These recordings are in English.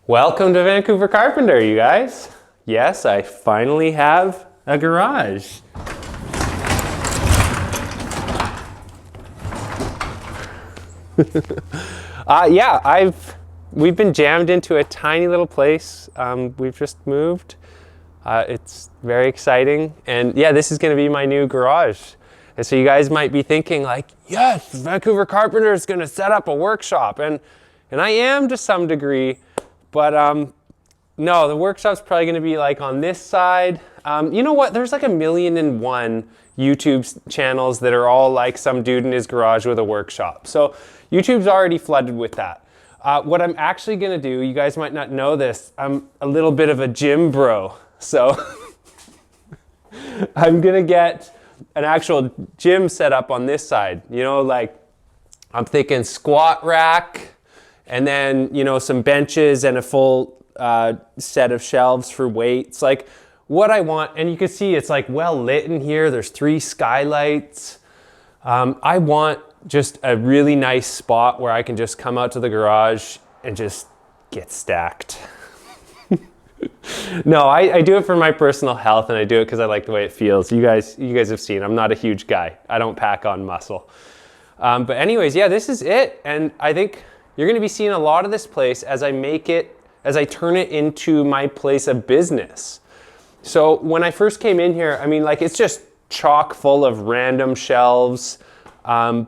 Welcome to Vancouver Carpenter, you guys. Yes, I finally have a garage. We've been jammed into a tiny little place. We've just moved. It's very exciting. And yeah, this is gonna be my new garage. And so you guys might be thinking like, yes, Vancouver Carpenter is gonna set up a workshop. And I am to some degree, but no, the workshop's probably gonna be like on this side. You know what, there's like 1,000,001 YouTube channels that are all like some dude in his garage with a workshop. So YouTube's already flooded with that. What I'm actually gonna do, you guys might not know this, I'm a little bit of a gym bro. So I'm gonna get an actual gym set up on this side. You know, like I'm thinking squat rack, and then, you know, some benches and a full set of shelves for weights. Like what I want, and you can see it's like well lit in here. There's 3 skylights. I want just a really nice spot where I can just come out to the garage and just get stacked. No, I do it for my personal health, and I do it because I like the way it feels. You guys have seen, I'm not a huge guy. I don't pack on muscle. But anyways, yeah, this is it. And I think you're gonna be seeing a lot of this place as I turn it into my place of business. So when I first came in here, I mean, like it's just chock full of random shelves. You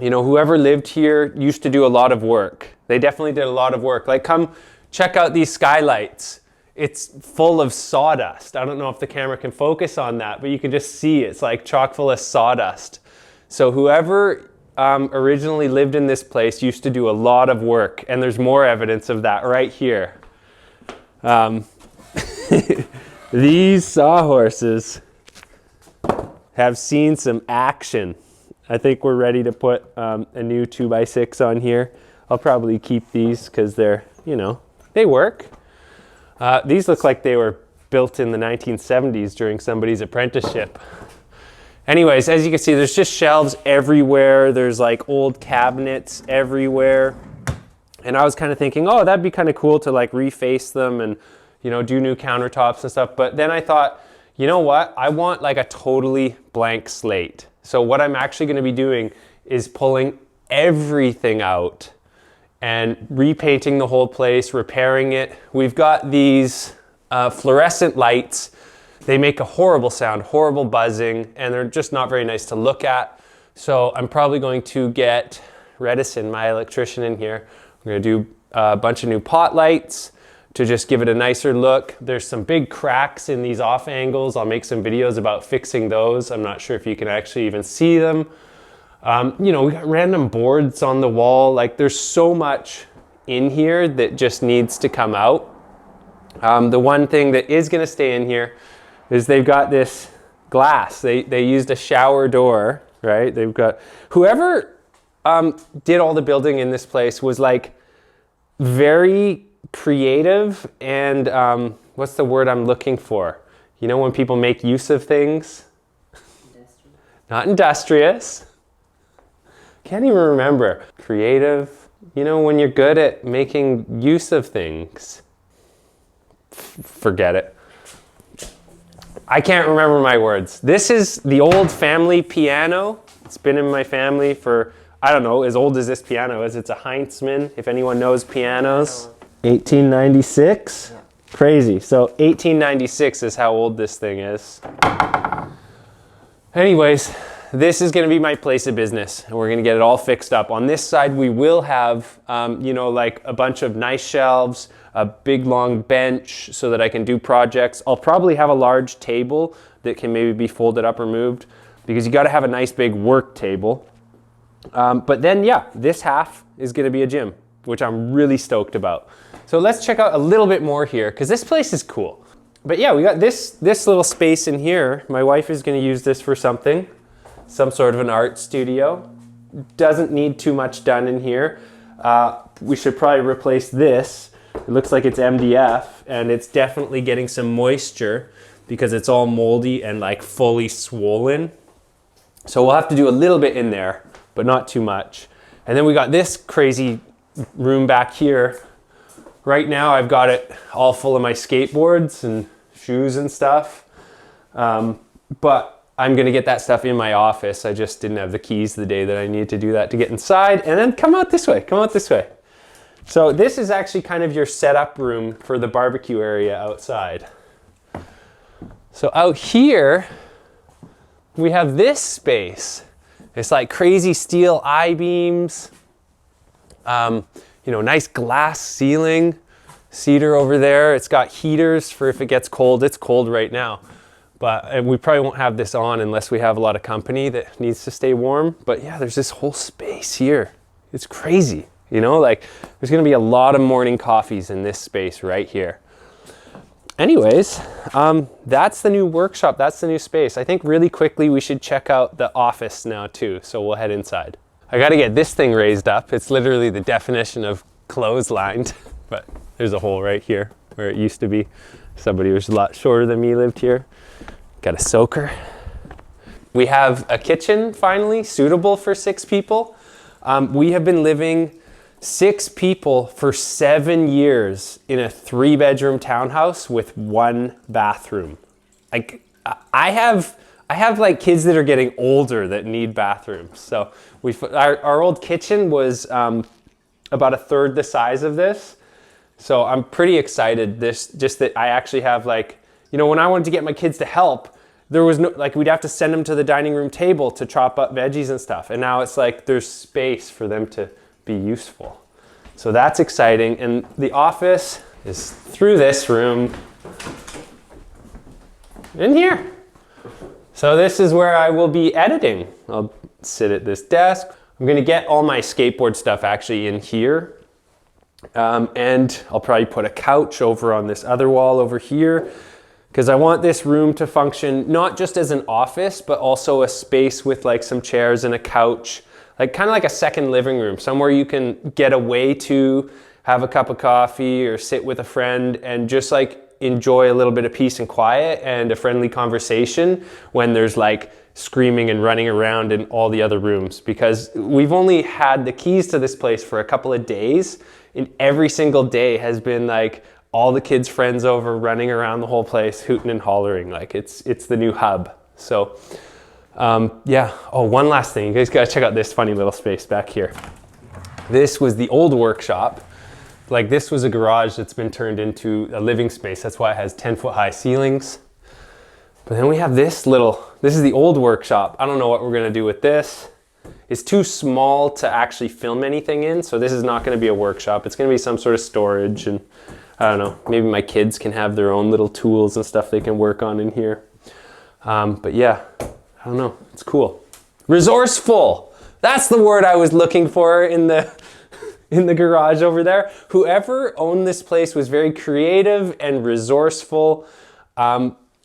know, whoever lived here used to do a lot of work. They definitely did a lot of work. Like come check out these skylights. It's full of sawdust. I don't know if the camera can focus on that, but you can just see it's like chock full of sawdust. So whoever originally lived in this place used to do a lot of work, and there's more evidence of that right here. These sawhorses have seen some action. I think we're ready to put a new 2x6 on here. I'll probably keep these because they're, you know, they work. These look like they were built in the 1970s during somebody's apprenticeship. Anyways, as you can see, there's just shelves everywhere. There's like old cabinets everywhere. And I was kind of thinking, oh, that'd be kind of cool to like reface them and, you know, do new countertops and stuff. But then I thought, you know what? I want like a totally blank slate. So what I'm actually going to be doing is pulling everything out and repainting the whole place, repairing it. We've got these fluorescent lights. They make a horrible sound, horrible buzzing, and they're just not very nice to look at. So I'm probably going to get Redison, my electrician, in here. We're gonna do a bunch of new pot lights to just give it a nicer look. There's some big cracks in these off angles. I'll make some videos about fixing those. I'm not sure if you can actually even see them. You know, we got random boards on the wall. Like there's so much in here that just needs to come out. The one thing that is gonna stay in here is they've got this glass. They used a shower door, right? They've got, whoever did all the building in this place was like very creative and what's the word I'm looking for? You know, when people make use of things? Industrious. Not industrious. Can't even remember. Creative, you know, when you're good at making use of things. Forget it. I can't remember my words. This is the old family piano. It's been in my family for, I don't know, as old as this piano is. It's a Heinzmann, if anyone knows pianos. 1896? Yeah. Crazy. So 1896 is how old this thing is. Anyways, this is gonna be my place of business, and we're gonna get it all fixed up. On this side, we will have, you know, like a bunch of nice shelves, a big long bench so that I can do projects. I'll probably have a large table that can maybe be folded up or moved, because you gotta have a nice big work table. But then, yeah, this half is gonna be a gym, which I'm really stoked about. So let's check out a little bit more here, because this place is cool. But yeah, we got this little space in here. My wife is gonna use this for something, some sort of an art studio. Doesn't need too much done in here. We should probably replace this. It looks like it's MDF, and it's definitely getting some moisture because it's all moldy and like fully swollen. So we'll have to do a little bit in there, but not too much. And then we got this crazy room back here Right now I've got it all full of my skateboards and shoes and stuff. But I'm gonna get that stuff in my office. I just didn't have the keys the day that I needed to do that to get inside. And then come out this way, come out this way. So this is actually kind of your setup room for the barbecue area outside. So out here, we have this space. It's like crazy steel I-beams, you know, nice glass ceiling, cedar over there. It's got heaters for if it gets cold. It's cold right now, but we probably won't have this on unless we have a lot of company that needs to stay warm. But yeah, there's this whole space here. It's crazy, you know, like there's gonna be a lot of morning coffees in this space right here. Anyways, that's the new workshop. That's the new space. I think really quickly we should check out the office now too. So we'll head inside. I got to get this thing raised up. It's literally the definition of clotheslined, but there's a hole right here where it used to be. Somebody who's a lot shorter than me lived here. Got a soaker. We have a kitchen finally suitable for 6 people. We have been living 6 people for 7 years in a 3-bedroom townhouse with 1 bathroom. Like I have like kids that are getting older that need bathrooms. So our old kitchen was about 1/3 the size of this. So I'm pretty excited just that I actually have, like, you know, when I wanted to get my kids to help, there was no, like, we'd have to send them to the dining room table to chop up veggies and stuff. And now it's like there's space for them to be useful. So that's exciting. And the office is through this room in here. So this is where I will be editing. I'll sit at this desk. I'm gonna get all my skateboard stuff actually in here. And I'll probably put a couch over on this other wall over here, because I want this room to function not just as an office, but also a space with like some chairs and a couch, like kind of like a second living room, somewhere you can get away to have a cup of coffee or sit with a friend and just like enjoy a little bit of peace and quiet and a friendly conversation when there's like screaming and running around in all the other rooms. Because we've only had the keys to this place for a couple of days, and every single day has been like all the kids' friends over, running around the whole place, hooting and hollering. Like it's the new hub. So yeah. Oh, one last thing. You guys gotta check out this funny little space back here. This was the old workshop. Like this was a garage that's been turned into a living space. That's why it has 10-foot high ceilings. But then we have this is the old workshop. I don't know what we're gonna do with this. It's too small to actually film anything in. So this is not gonna be a workshop. It's gonna be some sort of storage, and I don't know, maybe my kids can have their own little tools and stuff they can work on in here. But yeah, I don't know, it's cool. Resourceful, that's the word I was looking for in the garage over there. Whoever owned this place was very creative and resourceful.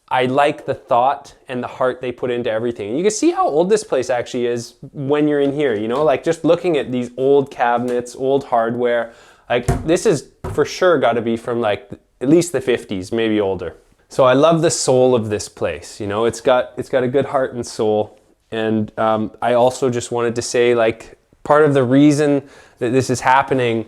I like the thought and the heart they put into everything. You can see how old this place actually is when you're in here, you know, like just looking at these old cabinets, old hardware. Like this is for sure got to be from like at least the 50s, maybe older. So I love the soul of this place. You know, it's got a good heart and soul. And I also just wanted to say, like, part of the reason that this is happening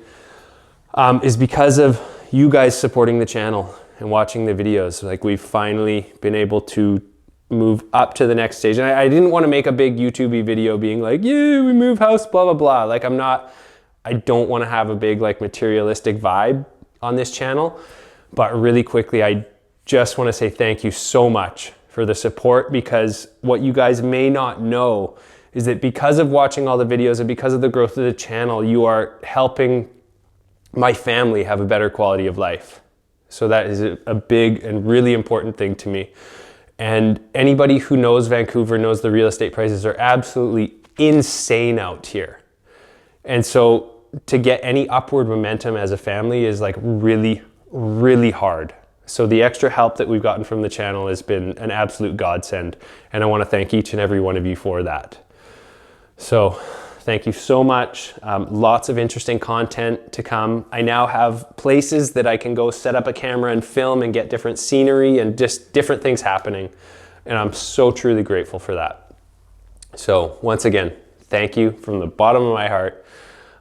is because of you guys supporting the channel and watching the videos. Like we've finally been able to move up to the next stage. And I didn't want to make a big YouTube video being like, yeah, we move house, blah, blah, blah. Like I don't want to have a big like materialistic vibe on this channel. But really quickly, I just want to say thank you so much for the support, because what you guys may not know is that because of watching all the videos and because of the growth of the channel, you are helping my family have a better quality of life. So that is a big and really important thing to me. And anybody who knows Vancouver knows the real estate prices are absolutely insane out here. And so to get any upward momentum as a family is like really, really hard. So the extra help that we've gotten from the channel has been an absolute godsend. And I want to thank each and every one of you for that. So thank you so much. Lots of interesting content to come. I now have places that I can go set up a camera and film and get different scenery and just different things happening. And I'm so truly grateful for that. So once again, thank you from the bottom of my heart.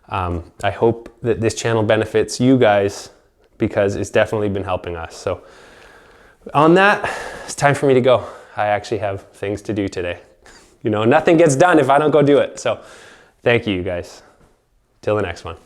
I hope that this channel benefits you guys because it's definitely been helping us. So on that, it's time for me to go. I actually have things to do today. You know, nothing gets done if I don't go do it. So thank you guys. Till the next one.